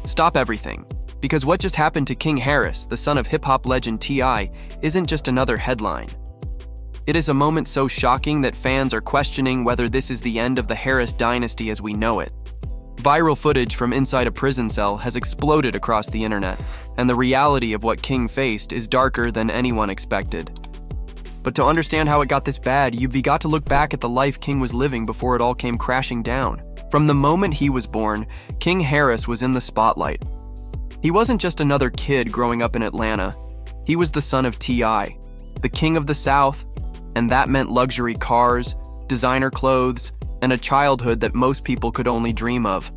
Stop everything. Because what just happened to King Harris, the son of hip-hop legend T.I., isn't just another headline. It is a moment so shocking that fans are questioning whether this is the end of the Harris dynasty as we know it. Viral footage from inside a prison cell has exploded across the internet, and the reality of what King faced is darker than anyone expected. But to understand how it got this bad, you've got to look back at the life King was living before it all came crashing down. From the moment he was born, King Harris was in the spotlight. He wasn't just another kid growing up in Atlanta. He was the son of T.I., the king of the South, and that meant luxury cars, designer clothes, and a childhood that most people could only dream of.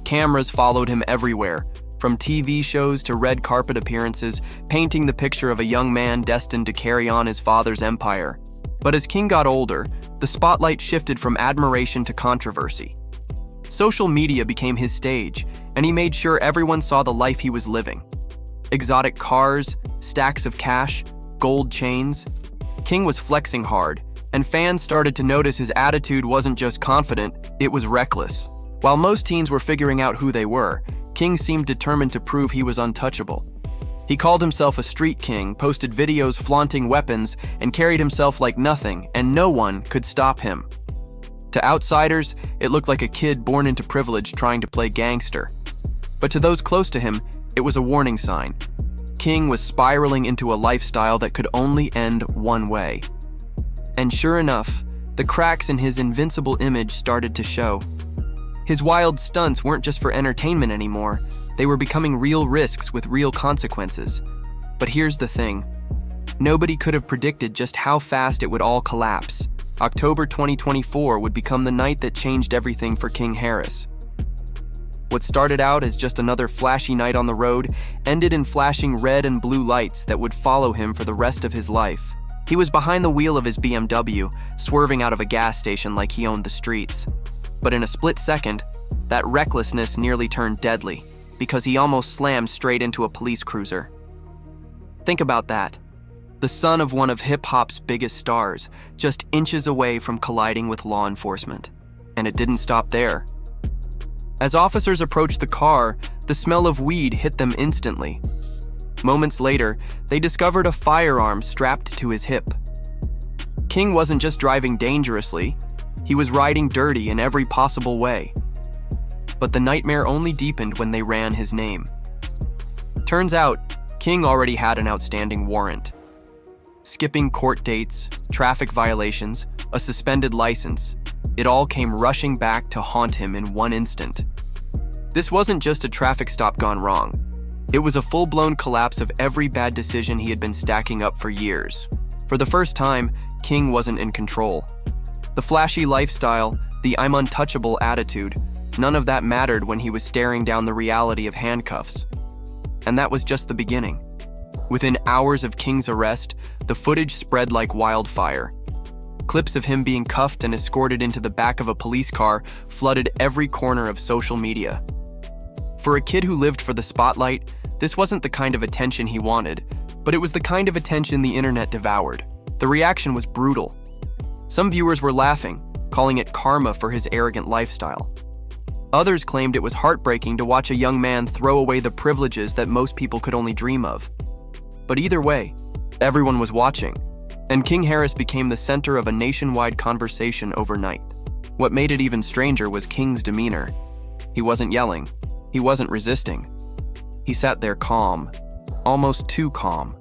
Cameras followed him everywhere, from TV shows to red carpet appearances, painting the picture of a young man destined to carry on his father's empire. But as King got older, the spotlight shifted from admiration to controversy. Social media became his stage, and he made sure everyone saw the life he was living. Exotic cars, stacks of cash, gold chains. King was flexing hard, and fans started to notice his attitude wasn't just confident, it was reckless. While most teens were figuring out who they were, King seemed determined to prove he was untouchable. He called himself a street king, posted videos flaunting weapons, and carried himself like nothing, and no one could stop him. To outsiders, it looked like a kid born into privilege trying to play gangster. But to those close to him, it was a warning sign. King was spiraling into a lifestyle that could only end one way. And sure enough, the cracks in his invincible image started to show. His wild stunts weren't just for entertainment anymore, they were becoming real risks with real consequences. But here's the thing. Nobody could have predicted just how fast it would all collapse. October 2024 would become the night that changed everything for King Harris. What started out as just another flashy night on the road ended in flashing red and blue lights that would follow him for the rest of his life. He was behind the wheel of his BMW, swerving out of a gas station like he owned the streets. But in a split second, that recklessness nearly turned deadly, because he almost slammed straight into a police cruiser. Think about that. The son of one of hip-hop's biggest stars, just inches away from colliding with law enforcement. And it didn't stop there. As officers approached the car, the smell of weed hit them instantly. Moments later, they discovered a firearm strapped to his hip. King wasn't just driving dangerously, he was riding dirty in every possible way. But the nightmare only deepened when they ran his name. Turns out, King already had an outstanding warrant. Skipping court dates, traffic violations, a suspended license, it all came rushing back to haunt him in one instant. This wasn't just a traffic stop gone wrong. It was a full-blown collapse of every bad decision he had been stacking up for years. For the first time, King wasn't in control. The flashy lifestyle, the I'm untouchable attitude, none of that mattered when he was staring down the reality of handcuffs. And that was just the beginning. Within hours of King's arrest, the footage spread like wildfire. Clips of him being cuffed and escorted into the back of a police car flooded every corner of social media. For a kid who lived for the spotlight, this wasn't the kind of attention he wanted, but it was the kind of attention the internet devoured. The reaction was brutal. Some viewers were laughing, calling it karma for his arrogant lifestyle. Others claimed it was heartbreaking to watch a young man throw away the privileges that most people could only dream of. But either way, everyone was watching, and King Harris became the center of a nationwide conversation overnight. What made it even stranger was King's demeanor. He wasn't yelling. He wasn't resisting. He sat there calm, almost too calm.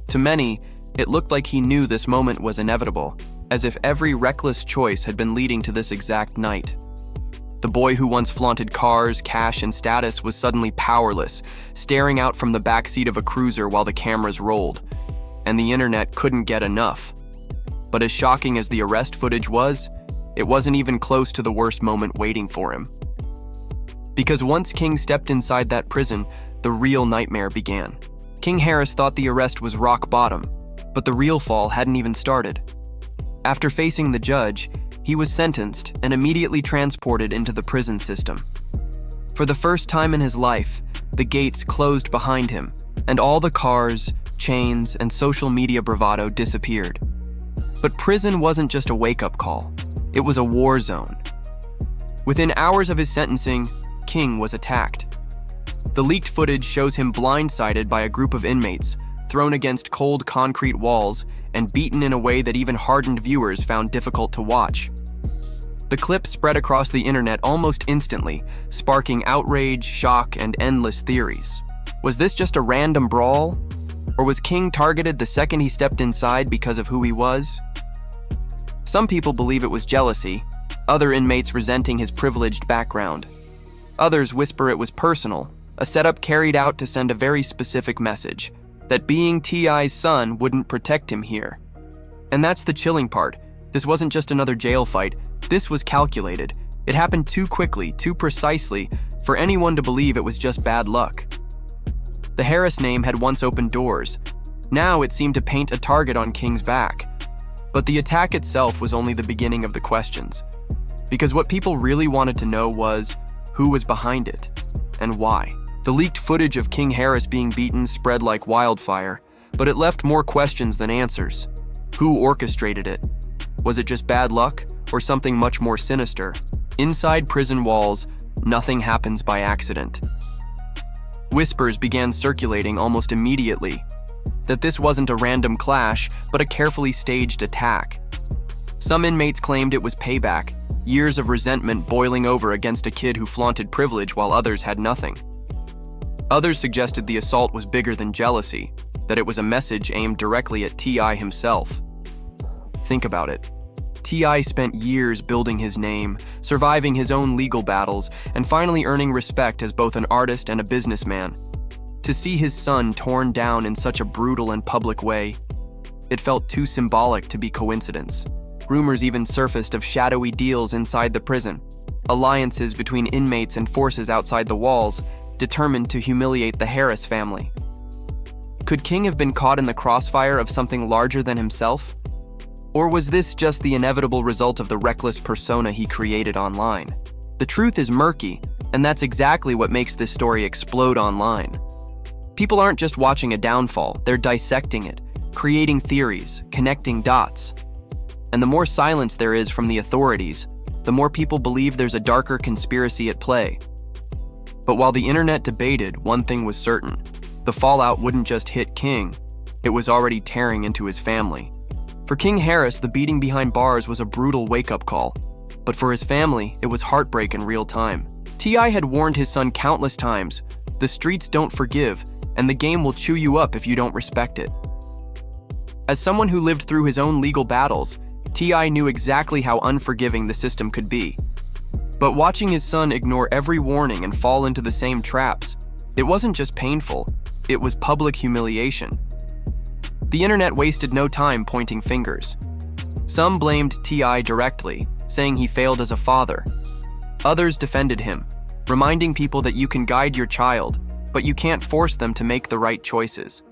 To many, it looked like he knew this moment was inevitable, as if every reckless choice had been leading to this exact night. The boy who once flaunted cars, cash, and status was suddenly powerless, staring out from the backseat of a cruiser while the cameras rolled. And the internet couldn't get enough. But as shocking as the arrest footage was, it wasn't even close to the worst moment waiting for him. Because once King stepped inside that prison, the real nightmare began. King Harris thought the arrest was rock bottom, but the real fall hadn't even started. After facing the judge, he was sentenced and immediately transported into the prison system. For the first time in his life, the gates closed behind him, and all the cars, chains, and social media bravado disappeared. But prison wasn't just a wake-up call. It was a war zone. Within hours of his sentencing, King was attacked. The leaked footage shows him blindsided by a group of inmates, thrown against cold concrete walls, and beaten in a way that even hardened viewers found difficult to watch. The clip spread across the internet almost instantly, sparking outrage, shock, and endless theories. Was this just a random brawl? Or was King targeted the second he stepped inside because of who he was? Some people believe it was jealousy, other inmates resenting his privileged background. Others whisper it was personal, a setup carried out to send a very specific message, that being T.I.'s son wouldn't protect him here. And that's the chilling part. This wasn't just another jail fight, this was calculated. It happened too quickly, too precisely, for anyone to believe it was just bad luck. The Harris name had once opened doors. Now it seemed to paint a target on King's back. But the attack itself was only the beginning of the questions. Because what people really wanted to know was, who was behind it, and why? The leaked footage of King Harris being beaten spread like wildfire, but it left more questions than answers. Who orchestrated it? Was it just bad luck, or something much more sinister? Inside prison walls, nothing happens by accident. Whispers began circulating almost immediately that this wasn't a random clash, but a carefully staged attack. Some inmates claimed it was payback, years of resentment boiling over against a kid who flaunted privilege while others had nothing. Others suggested the assault was bigger than jealousy, that it was a message aimed directly at T.I. himself. Think about it. T.I. spent years building his name, surviving his own legal battles, and finally earning respect as both an artist and a businessman. To see his son torn down in such a brutal and public way, it felt too symbolic to be coincidence. Rumors even surfaced of shadowy deals inside the prison, alliances between inmates and forces outside the walls, determined to humiliate the Harris family. Could King have been caught in the crossfire of something larger than himself? Or was this just the inevitable result of the reckless persona he created online? The truth is murky, and that's exactly what makes this story explode online. People aren't just watching a downfall, they're dissecting it, creating theories, connecting dots. And the more silence there is from the authorities, the more people believe there's a darker conspiracy at play. But while the internet debated, one thing was certain. The fallout wouldn't just hit King, it was already tearing into his family. For King Harris, the beating behind bars was a brutal wake-up call. But for his family, it was heartbreak in real time. T.I. had warned his son countless times, the streets don't forgive, and the game will chew you up if you don't respect it. As someone who lived through his own legal battles, T.I. knew exactly how unforgiving the system could be. But watching his son ignore every warning and fall into the same traps, it wasn't just painful, it was public humiliation. The internet wasted no time pointing fingers. Some blamed T.I. directly, saying he failed as a father. Others defended him, reminding people that you can guide your child, but you can't force them to make the right choices.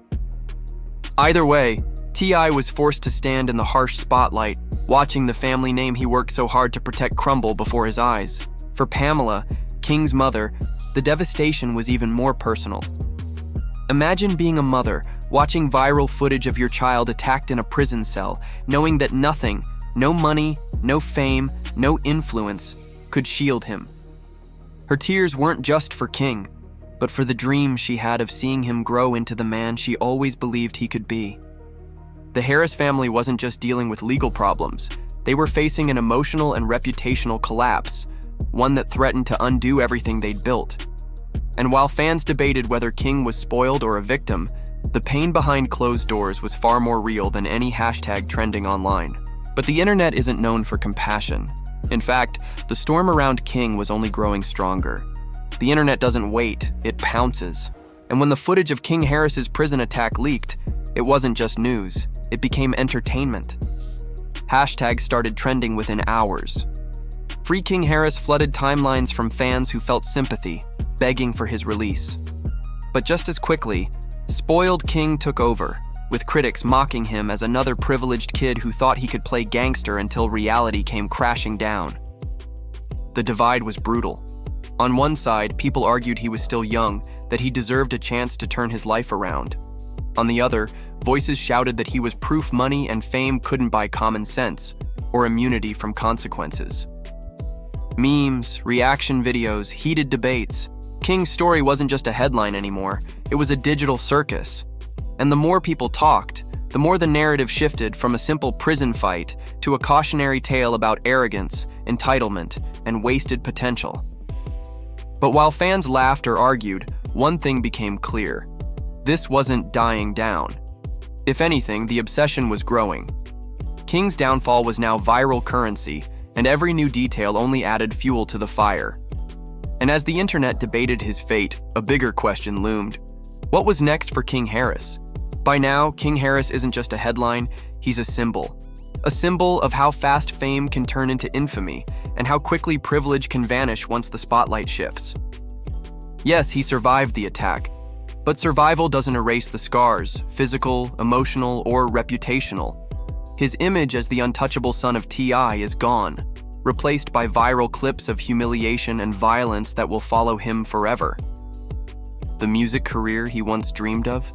Either way, T.I. was forced to stand in the harsh spotlight, watching the family name he worked so hard to protect crumble before his eyes. For Pamela, King's mother, the devastation was even more personal. Imagine being a mother, watching viral footage of your child attacked in a prison cell, knowing that nothing, no money, no fame, no influence, could shield him. Her tears weren't just for King, but for the dream she had of seeing him grow into the man she always believed he could be. The Harris family wasn't just dealing with legal problems, they were facing an emotional and reputational collapse, one that threatened to undo everything they'd built. And while fans debated whether King was spoiled or a victim, the pain behind closed doors was far more real than any hashtag trending online. But the internet isn't known for compassion. In fact, the storm around King was only growing stronger. The internet doesn't wait, it pounces. And when the footage of King Harris's prison attack leaked, it wasn't just news, it became entertainment. Hashtags started trending within hours. Free King Harris flooded timelines from fans who felt sympathy, begging for his release. But just as quickly, spoiled King took over, with critics mocking him as another privileged kid who thought he could play gangster until reality came crashing down. The divide was brutal. On one side, people argued he was still young, that he deserved a chance to turn his life around. On the other, voices shouted that he was proof money and fame couldn't buy common sense, or immunity from consequences. Memes, reaction videos, heated debates, King's story wasn't just a headline anymore, it was a digital circus. And the more people talked, the more the narrative shifted from a simple prison fight to a cautionary tale about arrogance, entitlement, and wasted potential. But while fans laughed or argued, one thing became clear. This wasn't dying down. If anything, the obsession was growing. King's downfall was now viral currency, and every new detail only added fuel to the fire. And as the internet debated his fate, a bigger question loomed. What was next for King Harris? By now, King Harris isn't just a headline, he's a symbol. A symbol of how fast fame can turn into infamy, and how quickly privilege can vanish once the spotlight shifts. Yes, he survived the attack, but survival doesn't erase the scars, physical, emotional, or reputational. His image as the untouchable son of T.I. is gone, replaced by viral clips of humiliation and violence that will follow him forever. The music career he once dreamed of?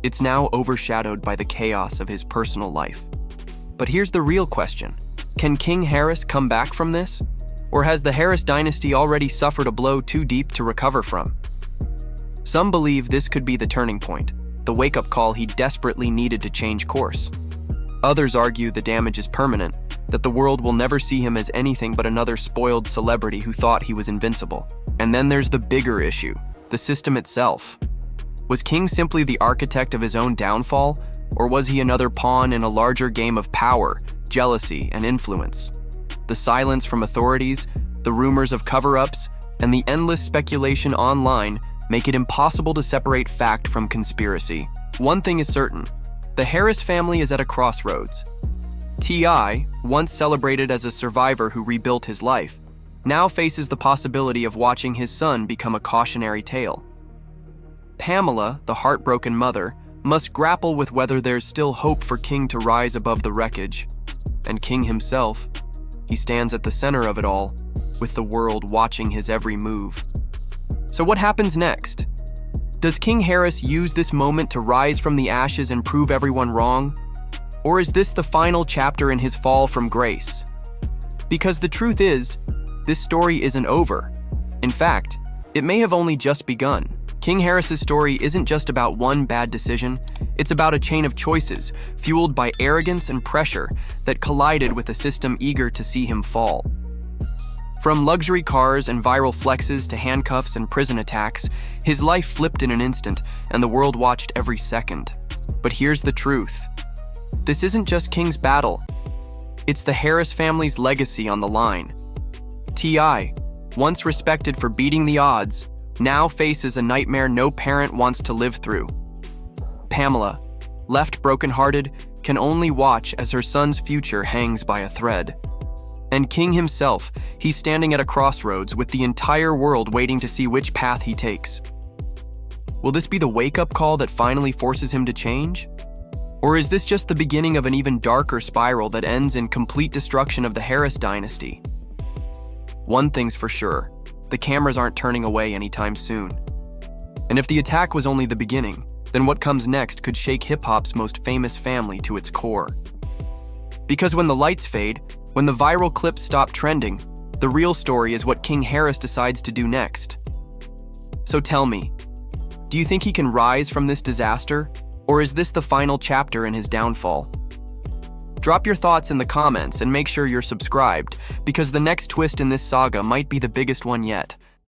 It's now overshadowed by the chaos of his personal life. But here's the real question. Can King Harris come back from this? Or has the Harris dynasty already suffered a blow too deep to recover from? Some believe this could be the turning point, the wake-up call he desperately needed to change course. Others argue the damage is permanent, that the world will never see him as anything but another spoiled celebrity who thought he was invincible. And then there's the bigger issue, the system itself. Was King simply the architect of his own downfall, or was he another pawn in a larger game of power, jealousy, and influence? The silence from authorities, the rumors of cover-ups, and the endless speculation online make it impossible to separate fact from conspiracy. One thing is certain, the Harris family is at a crossroads. T.I., once celebrated as a survivor who rebuilt his life, now faces the possibility of watching his son become a cautionary tale. Pamela, the heartbroken mother, must grapple with whether there's still hope for King to rise above the wreckage. And King himself, he stands at the center of it all, with the world watching his every move. So what happens next? Does King Harris use this moment to rise from the ashes and prove everyone wrong? Or is this the final chapter in his fall from grace? Because the truth is, this story isn't over. In fact, it may have only just begun. King Harris's story isn't just about one bad decision, it's about a chain of choices fueled by arrogance and pressure that collided with a system eager to see him fall. From luxury cars and viral flexes to handcuffs and prison attacks, his life flipped in an instant, and the world watched every second. But here's the truth. This isn't just King's battle. It's the Harris family's legacy on the line. T.I., once respected for beating the odds, now faces a nightmare no parent wants to live through. Pamela, left brokenhearted, can only watch as her son's future hangs by a thread. And King himself, he's standing at a crossroads with the entire world waiting to see which path he takes. Will this be the wake-up call that finally forces him to change? Or is this just the beginning of an even darker spiral that ends in complete destruction of the Harris dynasty? One thing's for sure, the cameras aren't turning away anytime soon. And if the attack was only the beginning, then what comes next could shake hip-hop's most famous family to its core. Because when the lights fade, when the viral clips stop trending, the real story is what King Harris decides to do next. So tell me, do you think he can rise from this disaster, or is this the final chapter in his downfall? Drop your thoughts in the comments and make sure you're subscribed, because the next twist in this saga might be the biggest one yet.